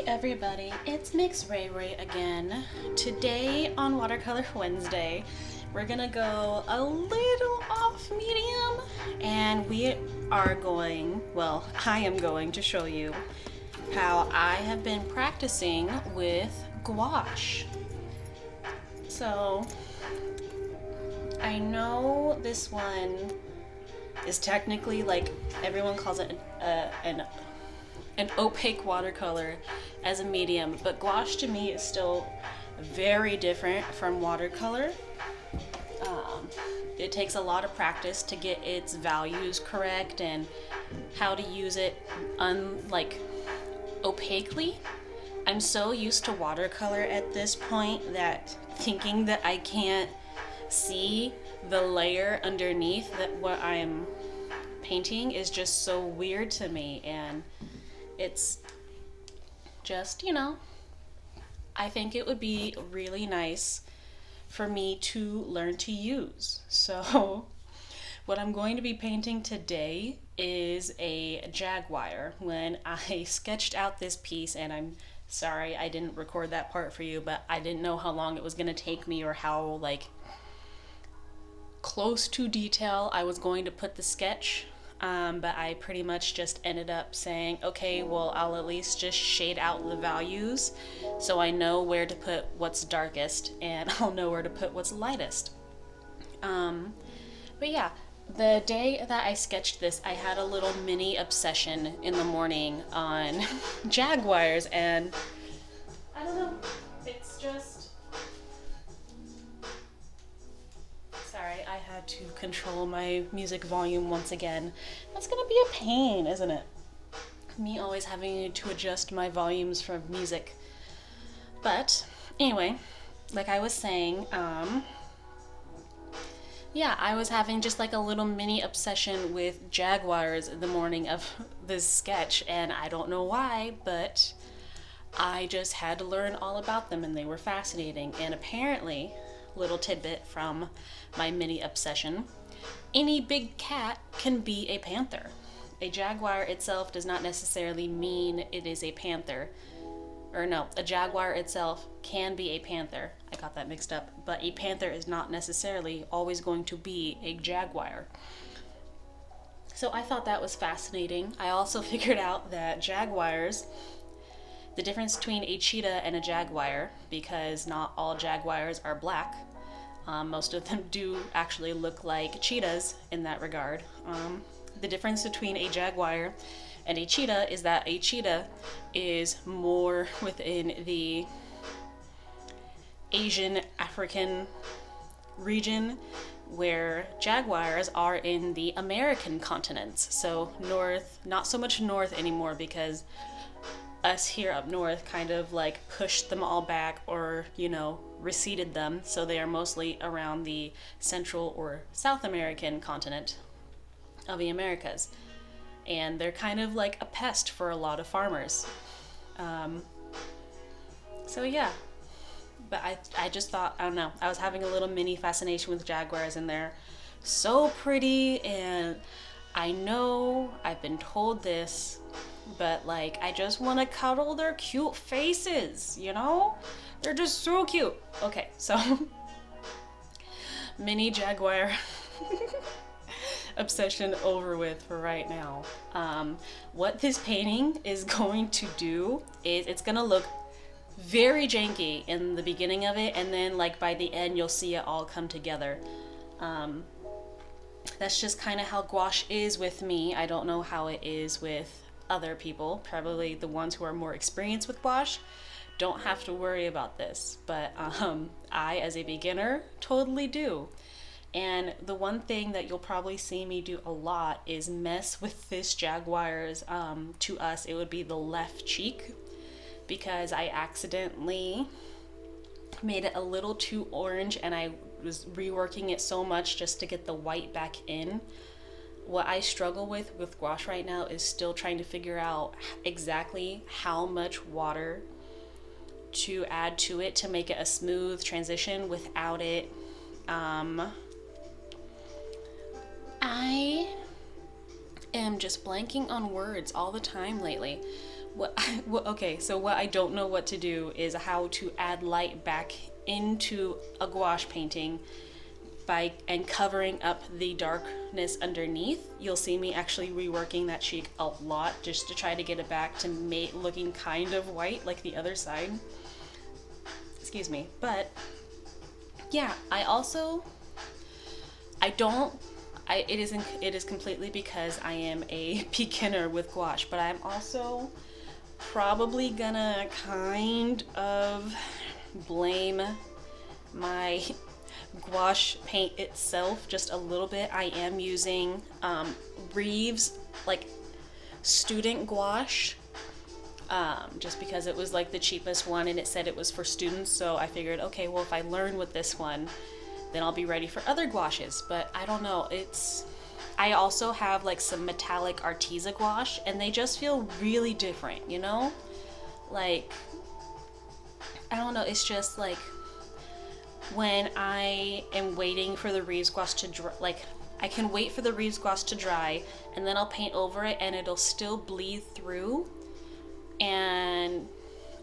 everybody, it's MxRheyRhey again. Today on Watercolor Wednesday, we're gonna go a little off medium and I am going to show you how I have been practicing with gouache. So, I know this one is technically, like, everyone calls it an opaque watercolor as a medium, but gouache to me is still very different from watercolor. It takes a lot of practice to get its values correct and how to use it opaquely. I'm so used to watercolor at this point that thinking that I can't see the layer underneath that what I'm painting is just so weird to me, and it's just, I think it would be really nice for me to learn to use. So what I'm going to be painting today is a Jaguar. When I sketched out this piece, and I'm sorry I didn't record that part for you, but I didn't know how long it was going to take me or how close to detail I was going to put the sketch. But I pretty much just ended up saying, okay, well, I'll at least just shade out the values so I know where to put what's darkest and I'll know where to put what's lightest. But yeah, the day that I sketched this, I had a little mini obsession in the morning on Jaguars, and I don't know, it's just... Sorry, I had to control my music volume once again. That's gonna be a pain, isn't it? Me always having to adjust my volumes for music. But anyway, like I was saying, yeah, I was having just like a little mini obsession with Jaguars in the morning of this sketch, and I don't know why, but I just had to learn all about them and they were fascinating. And apparently, little tidbit from my mini obsession, any big cat can be a panther. A jaguar itself does not necessarily mean it is a panther. Or no, a jaguar itself can be a panther. I got that mixed up. But a panther is not necessarily always going to be a jaguar. So I thought that was fascinating. I also figured out that jaguars, the difference between a cheetah and a jaguar, because not all jaguars are black. Most of them do actually look like cheetahs in that regard. The difference between a jaguar and a cheetah is that a cheetah is more within the Asian African region, where jaguars are in the American continents. So north, not so much north anymore, because us here up north kind of pushed them all back or, receded them. So they are mostly around the Central or South American continent of the Americas. And they're kind of like a pest for a lot of farmers. So yeah, but I just thought, I don't know, I was having a little mini fascination with jaguars, and they're so pretty. And I know I've been told this, but I just want to cuddle their cute faces, They're just so cute. Okay, so mini jaguar obsession over with for right now. What this painting is going to do is it's gonna look very janky in the beginning of it, and then by the end you'll see it all come together. That's just kind of how gouache is with me. I don't know how it is with other people. Probably the ones who are more experienced with gouache don't have to worry about this, but I, as a beginner, totally do. And the one thing that you'll probably see me do a lot is mess with this Jaguar's, to us it would be the left cheek, because I accidentally made it a little too orange and I was reworking it so much just to get the white back in. What I struggle with gouache right now is still trying to figure out exactly how much water to add to it to make it a smooth transition without it. I am just blanking on words all the time lately. Okay, so what I don't know what to do is how to add light back into a gouache painting by and covering up the darkness underneath. You'll see me actually reworking that cheek a lot just to try to get it back to looking kind of white like the other side. Excuse me. But yeah, it is completely because I am a beginner with gouache, but I'm also probably gonna kind of blame my gouache paint itself just a little bit. I am using Reeves like student gouache just because it was like the cheapest one and it said it was for students, so I figured, okay, well, if I learn with this one, then I'll be ready for other gouaches. But I don't know, I also have like some metallic Arteza gouache and they just feel really different, you know? Like, I don't know, it's just like when I am waiting for the Reeves gouache to dry, like I can wait for the Reeves gouache to dry and then I'll paint over it and it'll still bleed through. And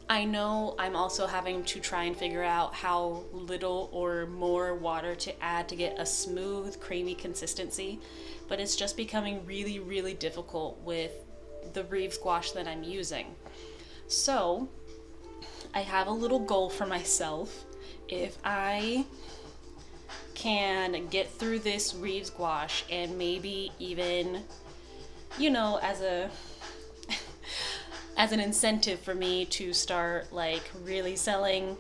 I know I'm also having to try and figure out how little or more water to add to get a smooth, creamy consistency, but it's just becoming really, really difficult with the Reeves gouache that I'm using. So I have a little goal for myself. If I can get through this Reeves gouache and maybe even, you know, as an incentive for me to start like really selling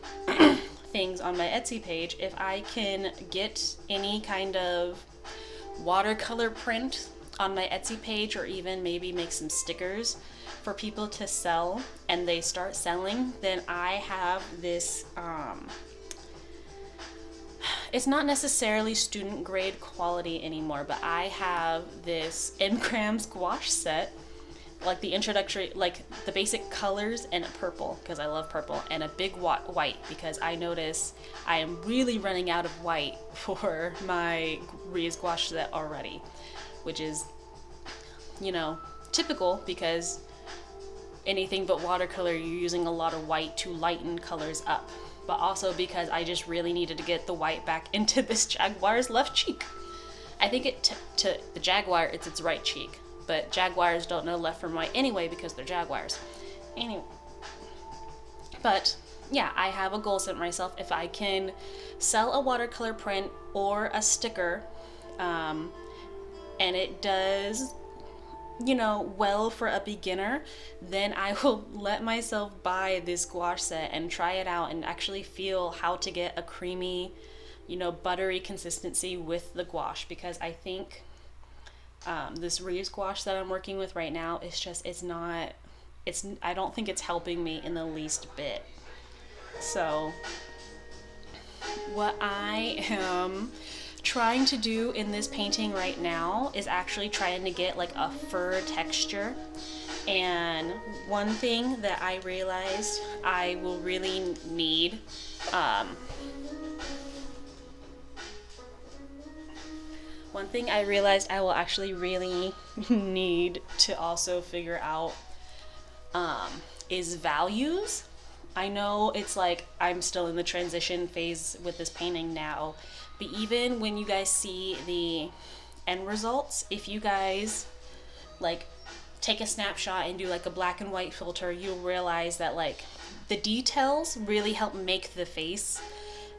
things on my Etsy page, if I can get any kind of watercolor print on my Etsy page, or even maybe make some stickers for people to sell and they start selling, then I have this it's not necessarily student grade quality anymore, but I have this MxRheyRhey gouache set, like the introductory, like the basic colors, and a purple because I love purple, and a big white because I notice I am really running out of white for my Reeves gouache set already, which is, you know, typical because anything but watercolor, you're using a lot of white to lighten colors up, but also because I just really needed to get the white back into this Jaguar's left cheek. I think to the Jaguar, it's its right cheek, but Jaguars don't know left from right anyway because they're Jaguars. Anyway, but yeah, I have a goal set myself. If I can sell a watercolor print or a sticker, and it does, you know, well for a beginner, then I will let myself buy this gouache set and try it out and actually feel how to get a creamy, you know, buttery consistency with the gouache, because I think this Reeves gouache that I'm working with right now is just, I don't think it's helping me in the least bit. So what I am trying to do in this painting right now is actually trying to get like a fur texture. And one thing that I realized I will really need, one thing I realized I will actually really need to also figure out is values. I know it's like I'm still in the transition phase with this painting now, but even when you guys see the end results, if you guys like take a snapshot and do like a black and white filter, you'll realize that like the details really help make the face.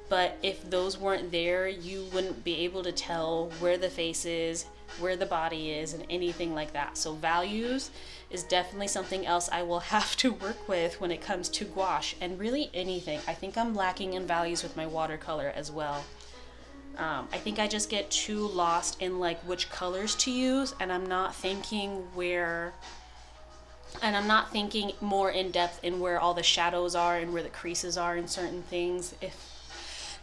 But if those weren't there, you wouldn't be able to tell where the face is, where the body is, and anything like that. So values is definitely something else I will have to work with when it comes to gouache, and really anything. I think I'm lacking in values with my watercolor as well. I think I just get too lost in like which colors to use, and I'm not thinking more in depth in where all the shadows are and where the creases are in certain things.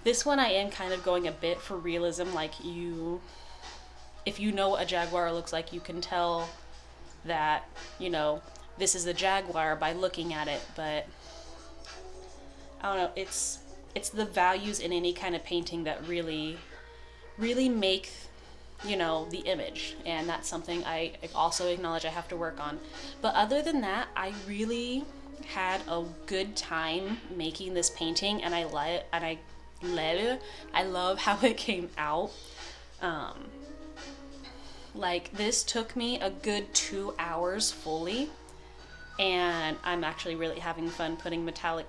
This one I am kind of going a bit for realism, like if you know what a Jaguar looks like, you can tell that, you know, this is a Jaguar by looking at it. But I don't know, it's the values in any kind of painting that really make you know, the image, and that's something I also acknowledge I have to work on. But other than that, I really had a good time making this painting, and I love how it came out. Like, this took me a good 2 hours fully, and I'm actually really having fun putting metallic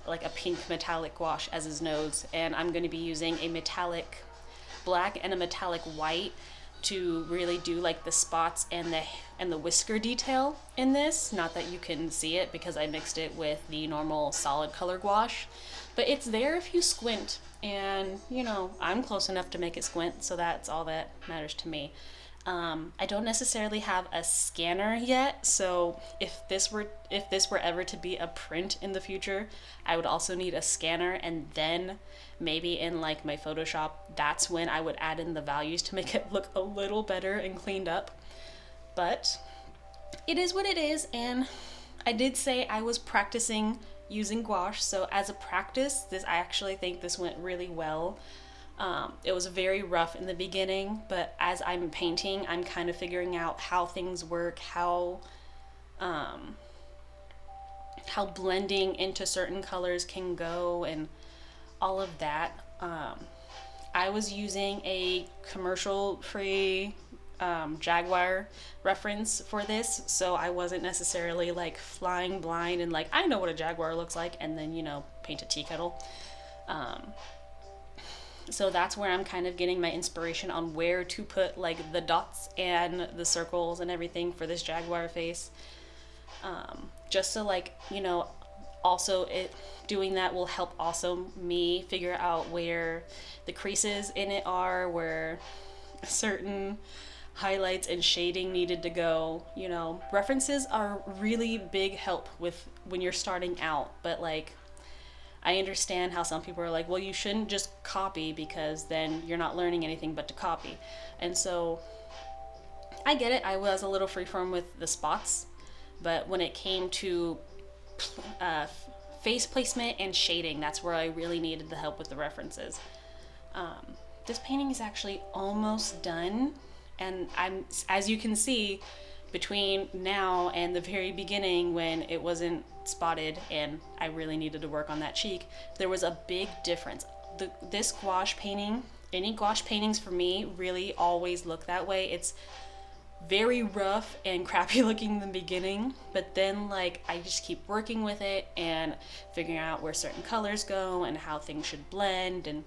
like a pink metallic gouache as his nose, and I'm going to be using a metallic black and a metallic white to really do like the spots and the whisker detail in this. Not that you can see it because I mixed it with the normal solid color gouache, but it's there if you squint, and you know, I'm close enough to make it squint, so that's all that matters to me. I don't necessarily have a scanner yet, so if this were ever to be a print in the future, I would also need a scanner, and then maybe in like my Photoshop, that's when I would add in the values to make it look a little better and cleaned up. But it is what it is, and I did say I was practicing using gouache, so as a practice, I actually think this went really well. It was very rough in the beginning, but as I'm painting, I'm kind of figuring out how things work, how blending into certain colors can go, and all of that. I was using a commercial-free Jaguar reference for this, so I wasn't necessarily like flying blind and like, I know what a Jaguar looks like, and then, you know, paint a tea kettle. So that's where I'm kind of getting my inspiration on where to put like the dots and the circles and everything for this Jaguar face. Just so, like, you know, also doing that will help also me figure out where the creases in it are, where certain highlights and shading needed to go. You know, references are really big help with when you're starting out, but like, I understand how some people are like, well, you shouldn't just copy because then you're not learning anything but to copy. And so I get it. I was a little freeform with the spots, but when it came to face placement and shading, that's where I really needed the help with the references. This painting is actually almost done, and as you can see, between now and the very beginning when it wasn't spotted and I really needed to work on that cheek, there was a big difference. This gouache painting, any gouache paintings for me really always look that way. It's very rough and crappy looking in the beginning, but then like I just keep working with it and figuring out where certain colors go and how things should blend, and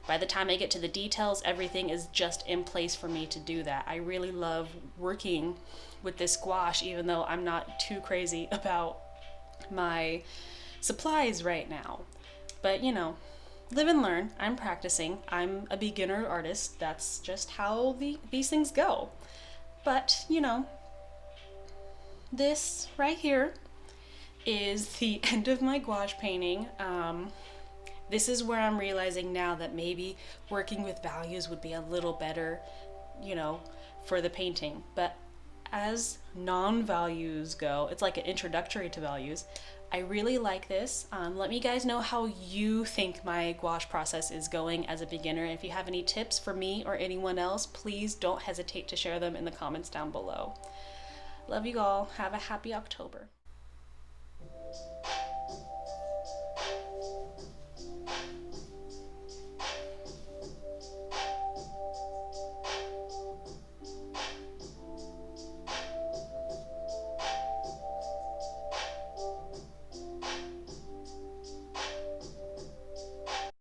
by the time I get to the details, everything is just in place for me to do that. I really love working with this gouache, even though I'm not too crazy about my supplies right now. But you know, live and learn. I'm practicing. I'm a beginner artist. That's just how these things go. But you know, this right here is the end of my gouache painting. This is where I'm realizing now that maybe working with values would be a little better, you know, for the painting. But as non-values go, it's like an introductory to values. I really like this. Let me guys know how you think my gouache process is going as a beginner. If you have any tips for me or anyone else, please don't hesitate to share them in the comments down below. Love you all. Have a happy October.